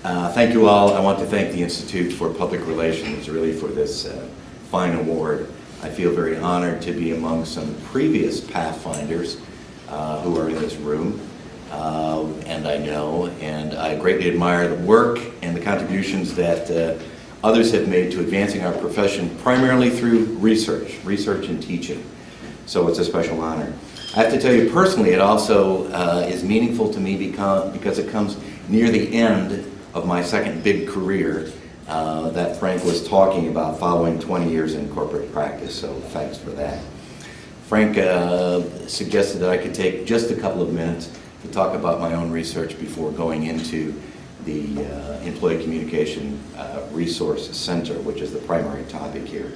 Thank you all. I want to thank the Institute for Public Relations really for this fine award. I feel very honored to be among some previous Pathfinders who are in this room, and I greatly admire the work and the contributions that others have made to advancing our profession, primarily through research and teaching. So it's a special honor. I have to tell you personally, it also is meaningful to me because it comes near the end of my second big career that Frank was talking about, following 20 years in corporate practice, so thanks for that. Frank suggested that I could take just a couple of minutes to talk about my own research before going into the Employee Communication Resource Center, which is the primary topic here.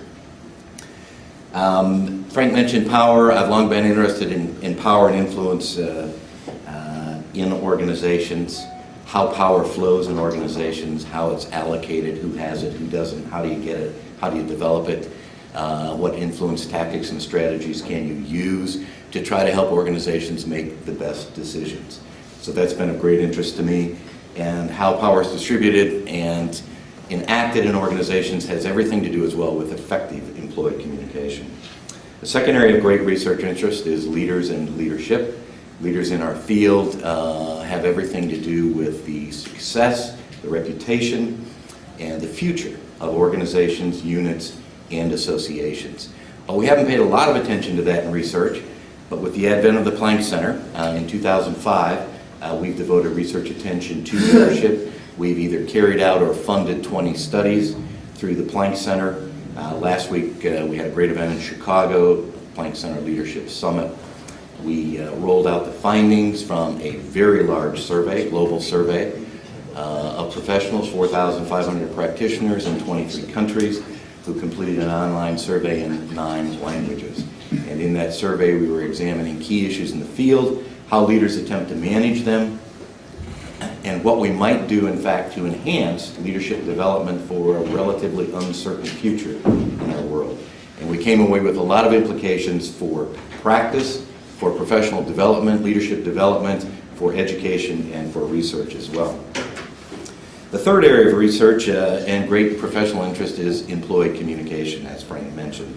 Frank mentioned power. I've long been interested in power and influence in organizations, how power flows in organizations, how it's allocated, who has it, who doesn't, how do you get it, how do you develop it, what influence tactics and strategies can you use to try to help organizations make the best decisions. So that's been of great interest to me, and how power is distributed and enacted in organizations has everything to do as well with effective employee communication. The second area of great research interest is leaders and leadership. Leaders in our field have everything to do with the success, the reputation, and the future of organizations, units, and associations. We haven't paid a lot of attention to that in research, but with the advent of the Planck Center in 2005, we've devoted research attention to leadership. We've either carried out or funded 20 studies through the Planck Center. Last week we had a great event in Chicago, Planck Center Leadership Summit. We rolled out the findings from a very large survey, global survey, of professionals, 4,500 practitioners in 23 countries who completed an online survey in 9 languages. And in that survey we were examining key issues in the field, how leaders attempt to manage them, and what we might do, in fact, to enhance leadership development for a relatively uncertain future in our world. And we came away with a lot of implications for practice, for professional development, leadership development, for education, and for research as well. The third area of research and great professional interest is employee communication, as Frank mentioned.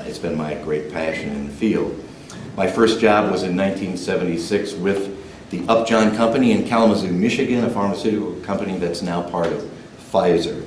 It's been my great passion in the field. My first job was in 1976 with the Upjohn Company in Kalamazoo, Michigan, a pharmaceutical company that's now part of Pfizer.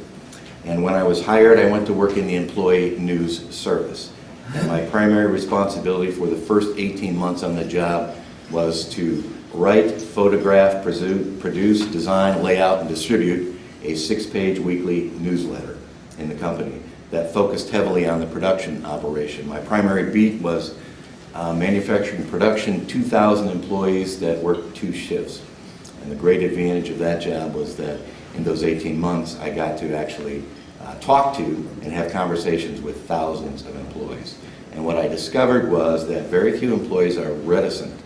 And when I was hired, I went to work in the Employee News Service. And my primary responsibility for the first 18 months on the job was to write, photograph, produce, design, lay out, and distribute a 6-page weekly newsletter in the company that focused heavily on the production operation. My primary beat was manufacturing production, 2,000 employees that worked 2 shifts. And the great advantage of that job was that in those 18 months, I got to actually talk to and have conversations with thousands of employees. And what I discovered was that very few employees are reticent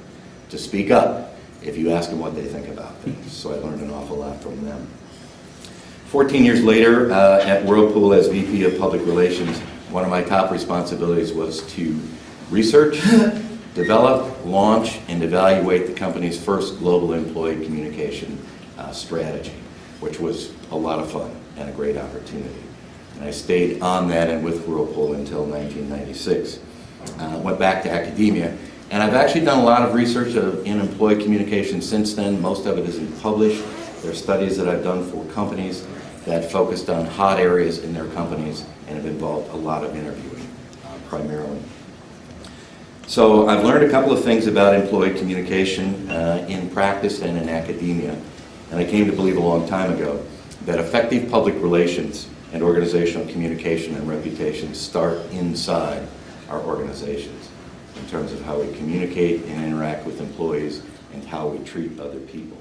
to speak up if you ask them what they think about things. So I learned an awful lot from them. 14 years later, at Whirlpool as VP of Public Relations, one of my top responsibilities was to research, develop, launch, and evaluate the company's first global employee communication strategy, which was a lot of fun and a great opportunity. And I stayed on that and with Whirlpool until 1996. Went back to academia, and I've actually done a lot of research in employee communication since then. Most of it isn't published. There are studies that I've done for companies that focused on hot areas in their companies and have involved a lot of interviewing, primarily. So I've learned a couple of things about employee communication in practice and in academia, and I came to believe a long time ago that effective public relations and organizational communication and reputation start inside our organizations in terms of how we communicate and interact with employees and how we treat other people.